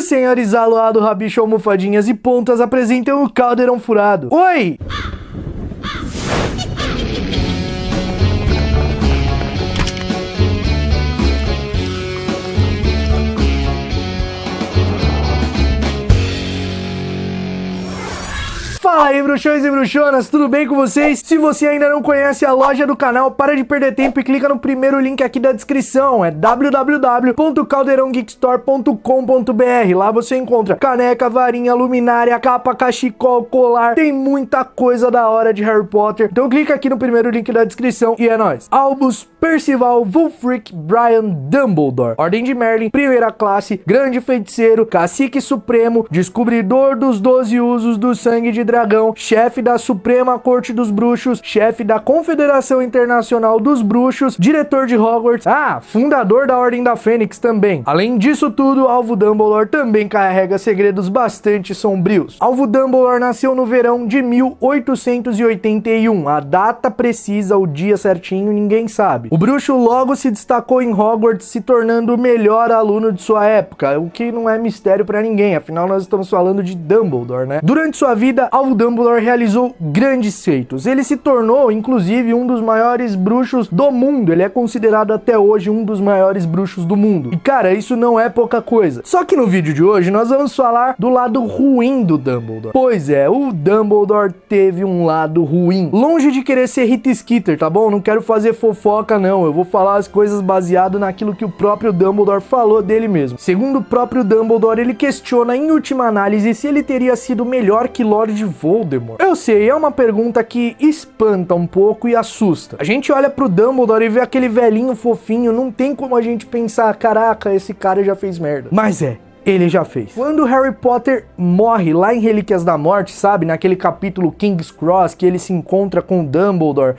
Os senhores Aloado, Rabicho, Almofadinhas e Pontas apresentam o Caldeirão Furado. Oi! Fala aí, bruxões e bruxonas, tudo bem com vocês? Se você ainda não conhece a loja do canal, para de perder tempo e clica no primeiro link aqui da descrição, é www.caldeirãogeekstore.com.br. Lá você encontra caneca, varinha, luminária, capa, cachecol, colar, tem muita coisa da hora de Harry Potter. Então clica aqui no primeiro link da descrição e é nóis. Albus Percival Wulfric Brian Dumbledore, Ordem de Merlin, primeira classe, grande feiticeiro, cacique supremo, descobridor dos 12 usos do sangue de dragão, chefe da Suprema Corte dos Bruxos, chefe da Confederação Internacional dos Bruxos, diretor de Hogwarts, fundador da Ordem da Fênix também. Além disso tudo, Alvo Dumbledore também carrega segredos bastante sombrios. Alvo Dumbledore nasceu no verão de 1881. A data precisa, o dia certinho, ninguém sabe. O bruxo logo se destacou em Hogwarts, se tornando o melhor aluno de sua época, o que não é mistério pra ninguém, afinal nós estamos falando de Dumbledore, né? Durante sua vida, Alvo Dumbledore realizou grandes feitos. Ele se tornou, inclusive, um dos maiores bruxos do mundo. Ele é considerado até hoje um dos maiores bruxos do mundo. E, cara, isso não é pouca coisa. Só que no vídeo de hoje, nós vamos falar do lado ruim do Dumbledore. Pois é, o Dumbledore teve um lado ruim. Longe de querer ser Rita Skeeter, tá bom? Não quero fazer fofoca, não. Eu vou falar as coisas baseado naquilo que o próprio Dumbledore falou dele mesmo. Segundo o próprio Dumbledore, ele questiona, em última análise, se ele teria sido melhor que Lord Voldemort. Eu sei, é uma pergunta que espanta um pouco e assusta. A gente olha pro Dumbledore e vê aquele velhinho fofinho, não tem como a gente pensar, caraca, esse cara já fez merda. Mas ele já fez. Quando Harry Potter morre lá em Relíquias da Morte, sabe? Naquele capítulo King's Cross, que ele se encontra com o Dumbledore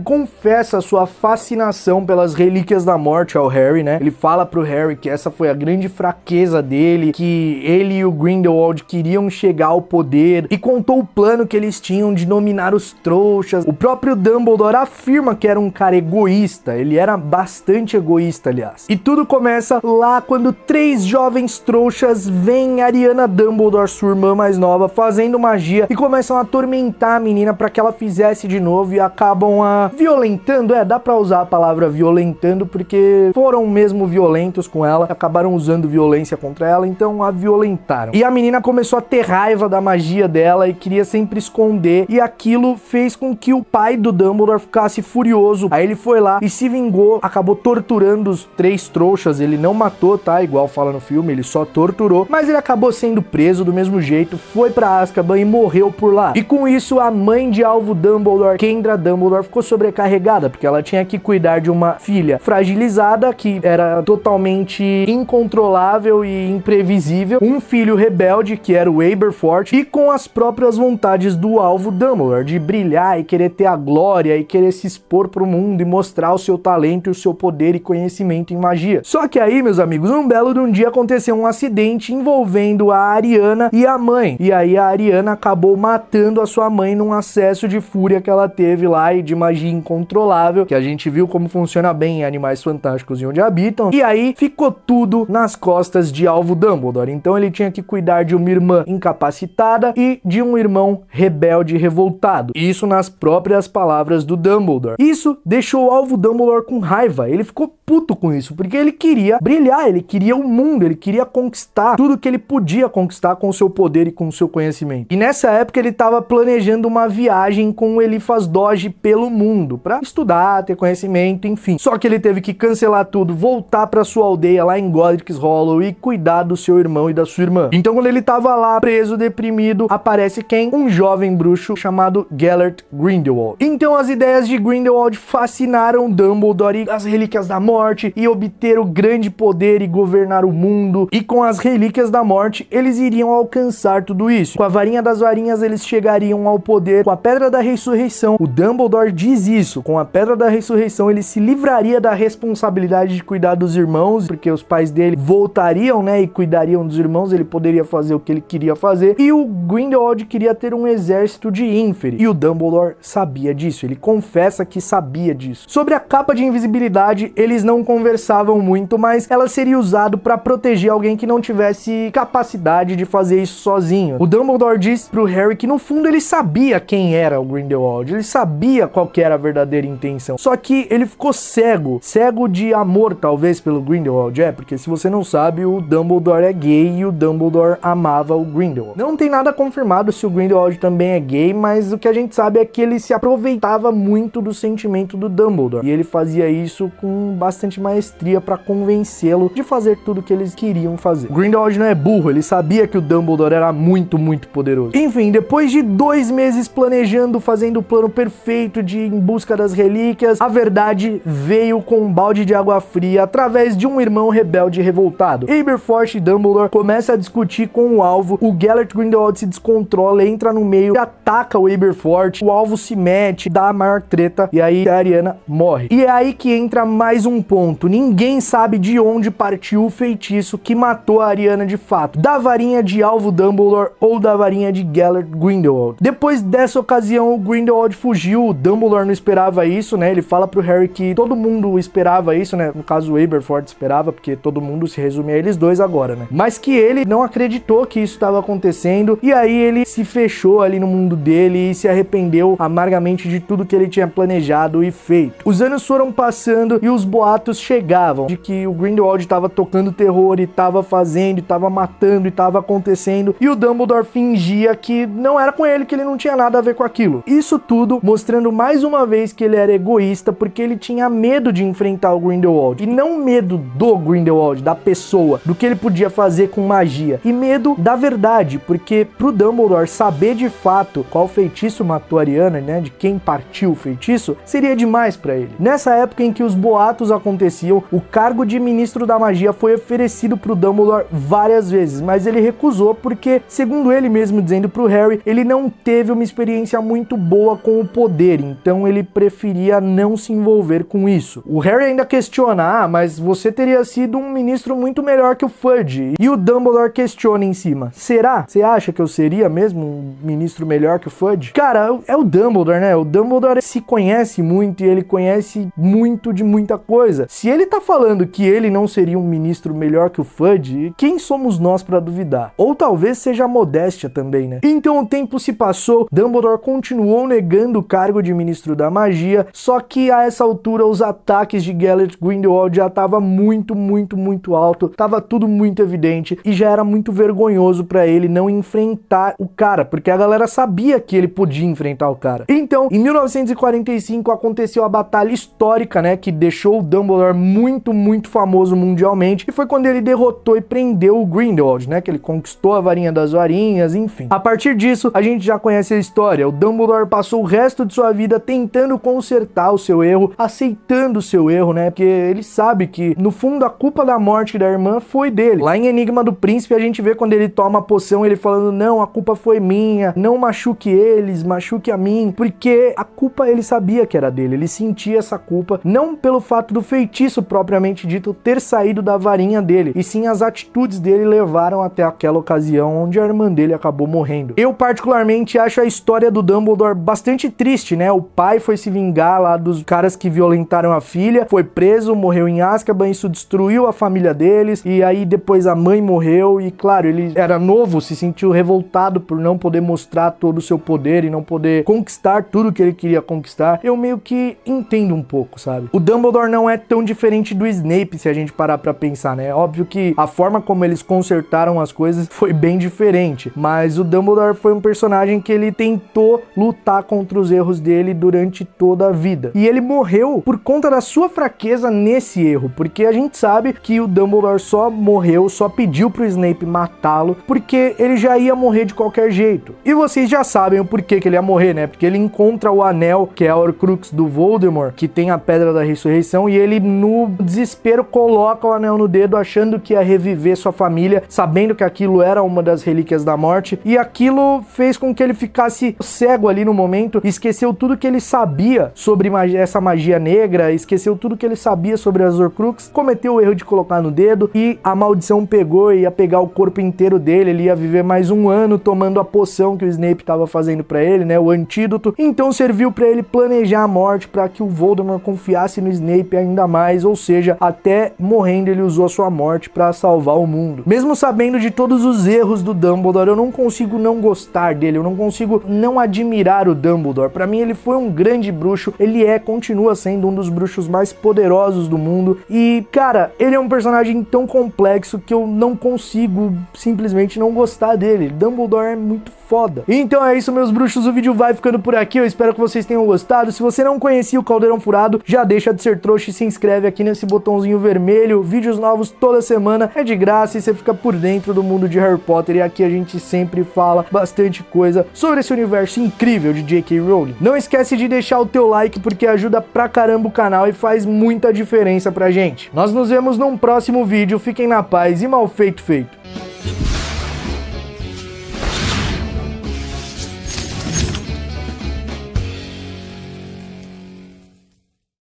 confessa sua fascinação pelas Relíquias da Morte ao Harry, né? Ele fala pro Harry que essa foi a grande fraqueza dele, que ele e o Grindelwald queriam chegar ao poder, e contou o plano que eles tinham de dominar os trouxas. O próprio Dumbledore afirma que era um cara egoísta, ele era bastante egoísta, aliás. E tudo começa lá quando 3 jovens trouxas veem Ariana Dumbledore, sua irmã mais nova, fazendo magia e começam a atormentar a menina para que ela fizesse de novo e acabam violentando, dá pra usar a palavra violentando porque foram mesmo violentos com ela, acabaram usando violência contra ela, então a violentaram. E a menina começou a ter raiva da magia dela e queria sempre esconder, e aquilo fez com que o pai do Dumbledore ficasse furioso. Aí ele foi lá e se vingou, acabou torturando os 3 trouxas, ele não matou, tá? Igual fala no filme, ele só torturou, mas ele acabou sendo preso do mesmo jeito, foi pra Azkaban e morreu por lá. E com isso, a mãe de Alvo Dumbledore, Kendra Dumbledore, ficou sobrecarregada, porque ela tinha que cuidar de uma filha fragilizada, que era totalmente incontrolável e imprevisível, um filho rebelde, que era o Aberforth, e com as próprias vontades do Alvo Dumbledore, de brilhar e querer ter a glória e querer se expor pro mundo e mostrar o seu talento e o seu poder e conhecimento em magia. Só que aí, meus amigos, um belo de um dia aconteceu um acidente envolvendo a Ariana e a mãe. E aí a Ariana acabou matando a sua mãe num acesso de fúria que ela teve lá e de magia incontrolável, que a gente viu como funciona bem em Animais Fantásticos e Onde Habitam. E aí ficou tudo nas costas de Alvo Dumbledore. Então ele tinha que cuidar de uma irmã incapacitada e de um irmão rebelde e revoltado. Isso nas próprias palavras do Dumbledore. Isso deixou Alvo Dumbledore com raiva. Ele ficou puto com isso, porque ele queria brilhar, ele queria o mundo, ele queria conquistar tudo que ele podia conquistar com o seu poder e com o seu conhecimento. E nessa época ele estava planejando uma viagem com o Eliphas Doge pelo mundo, para estudar, ter conhecimento, enfim. Só que ele teve que cancelar tudo, voltar para sua aldeia lá em Godric's Hollow e cuidar do seu irmão e da sua irmã. Então quando ele estava lá, preso, deprimido, aparece quem? Um jovem bruxo chamado Gellert Grindelwald. Então as ideias de Grindelwald fascinaram Dumbledore e as Relíquias da Morte e obter o grande poder e governar o mundo. E com as Relíquias da Morte, eles iriam alcançar tudo isso. Com a Varinha das Varinhas, eles chegariam ao poder. Com a Pedra da Ressurreição, o Dumbledore diz isso. Com a Pedra da Ressurreição, ele se livraria da responsabilidade de cuidar dos irmãos, porque os pais dele voltariam, né, e cuidariam dos irmãos. Ele poderia fazer o que ele queria fazer. E o Grindelwald queria ter um exército de Inferi. E o Dumbledore sabia disso. Ele confessa que sabia disso. Sobre a capa de invisibilidade, eles não conversavam muito, mas ela seria usada para proteger alguém alguém que não tivesse capacidade de fazer isso sozinho. O Dumbledore diz pro Harry que no fundo ele sabia quem era o Grindelwald, ele sabia qual que era a verdadeira intenção, só que ele ficou cego de amor talvez pelo Grindelwald, porque se você não sabe, o Dumbledore é gay e o Dumbledore amava o Grindelwald. Não tem nada confirmado se o Grindelwald também é gay, mas o que a gente sabe é que ele se aproveitava muito do sentimento do Dumbledore, e ele fazia isso com bastante maestria pra convencê-lo de fazer tudo que eles queriam fazer. O Grindelwald não é burro, ele sabia que o Dumbledore era muito, muito poderoso. Enfim, depois de 2 meses planejando, fazendo o plano perfeito de ir em busca das relíquias, a verdade veio com um balde de água fria através de um irmão rebelde revoltado. Aberforth e Dumbledore começam a discutir com o alvo, o Gellert Grindelwald se descontrola, entra no meio e ataca o Aberforth, o alvo se mete, dá a maior treta e aí a Ariana morre. E é aí que entra mais um ponto, ninguém sabe de onde partiu o feitiço que matou a Ariana de fato, da varinha de alvo Dumbledore ou da varinha de Gellert Grindelwald. Depois dessa ocasião, o Grindelwald fugiu, o Dumbledore não esperava isso, né, ele fala pro Harry que todo mundo esperava isso, né, no caso o Aberforth esperava, porque todo mundo se resume a eles dois agora, né, mas que ele não acreditou que isso estava acontecendo, e aí ele se fechou ali no mundo dele e se arrependeu amargamente de tudo que ele tinha planejado e feito. Os anos foram passando e os boatos chegavam de que o Grindelwald estava tocando terror e estava fazendo, estava matando e estava acontecendo, e o Dumbledore fingia que não era com ele, que ele não tinha nada a ver com aquilo. Isso tudo mostrando mais uma vez que ele era egoísta, porque ele tinha medo de enfrentar o Grindelwald, e não medo do Grindelwald, da pessoa, do que ele podia fazer com magia, e medo da verdade, porque pro Dumbledore saber de fato qual feitiço matou a Ariana, né, de quem partiu o feitiço, seria demais pra ele. Nessa época em que os boatos aconteciam, o cargo de ministro da magia foi oferecido pro Dumbledore várias vezes, mas ele recusou porque, segundo ele mesmo dizendo pro Harry, ele não teve uma experiência muito boa com o poder, então ele preferia não se envolver com isso. O Harry ainda questiona, mas você teria sido um ministro muito melhor que o Fudge, e o Dumbledore questiona em cima, será? Você acha que eu seria mesmo um ministro melhor que o Fudge? Cara, é o Dumbledore, né? O Dumbledore se conhece muito e ele conhece muito de muita coisa. Se ele tá falando que ele não seria um ministro melhor que o Fudge, quem somos nós pra duvidar? Ou talvez seja a modéstia também, né? Então o tempo se passou, Dumbledore continuou negando o cargo de ministro da magia, só que a essa altura os ataques de Gellert Grindelwald já tava muito alto, tava tudo muito evidente e já era muito vergonhoso pra ele não enfrentar o cara, porque a galera sabia que ele podia enfrentar o cara. Então, em 1945 aconteceu a batalha histórica, né, que deixou o Dumbledore muito famoso mundialmente, e foi quando ele derrotou e prendeu o Grindelwald, né, que ele conquistou a varinha das varinhas, enfim. A partir disso, a gente já conhece a história. O Dumbledore passou o resto de sua vida tentando consertar o seu erro, aceitando o seu erro, né, porque ele sabe que, no fundo, a culpa da morte da irmã foi dele. Lá em Enigma do Príncipe, a gente vê quando ele toma a poção, ele falando, não, a culpa foi minha, não machuque eles, machuque a mim, porque a culpa ele sabia que era dele, ele sentia essa culpa, não pelo fato do feitiço propriamente dito ter saído da varinha dele, e sim as atitudes dele levaram até aquela ocasião onde a irmã dele acabou morrendo. Eu particularmente acho a história do Dumbledore bastante triste, né? O pai foi se vingar lá dos caras que violentaram a filha, foi preso, morreu em Azkaban, isso destruiu a família deles, e aí depois a mãe morreu, e claro, ele era novo, se sentiu revoltado por não poder mostrar todo o seu poder e não poder conquistar tudo que ele queria conquistar. Eu meio que entendo um pouco, sabe? O Dumbledore não é tão diferente do Snape, se a gente parar pra pensar, né? É óbvio que a forma como eles consertaram as coisas foi bem diferente, mas o Dumbledore foi um personagem que ele tentou lutar contra os erros dele durante toda a vida. E ele morreu por conta da sua fraqueza nesse erro, porque a gente sabe que o Dumbledore só morreu, só pediu pro Snape matá-lo, porque ele já ia morrer de qualquer jeito. E vocês já sabem o porquê que ele ia morrer, né? Porque ele encontra o anel, que é a Horcrux do Voldemort, que tem a Pedra da Ressurreição, e ele, no desespero, coloca o anel no dedo, achando que ia reviver sua família, sabendo que aquilo era uma das relíquias da morte, e aquilo fez com que ele ficasse cego ali no momento, esqueceu tudo que ele sabia sobre essa magia negra, esqueceu tudo que ele sabia sobre as Horcrux, cometeu o erro de colocar no dedo, e a maldição pegou e ia pegar o corpo inteiro dele, ele ia viver mais um ano tomando a poção que o Snape estava fazendo pra ele, né, o antídoto. Então serviu pra ele planejar a morte, pra que o Voldemort confiasse no Snape ainda mais, ou seja, até morrendo ele usou a sua morte pra pra salvar o mundo. Mesmo sabendo de todos os erros do Dumbledore, eu não consigo não gostar dele, eu não consigo não admirar o Dumbledore. Pra mim ele foi um grande bruxo, ele continua sendo um dos bruxos mais poderosos do mundo e, cara, ele é um personagem tão complexo que eu não consigo simplesmente não gostar dele. Dumbledore é muito foda. Então é isso, meus bruxos, o vídeo vai ficando por aqui, eu espero que vocês tenham gostado. Se você não conhecia o Caldeirão Furado, já deixa de ser trouxa e se inscreve aqui nesse botãozinho vermelho, vídeos novos toda semana, é de graça e você fica por dentro do mundo de Harry Potter, e aqui a gente sempre fala bastante coisa sobre esse universo incrível de J.K. Rowling. Não esquece de deixar o teu like, porque ajuda pra caramba o canal e faz muita diferença pra gente. Nós nos vemos num próximo vídeo, fiquem na paz e mal feito feito.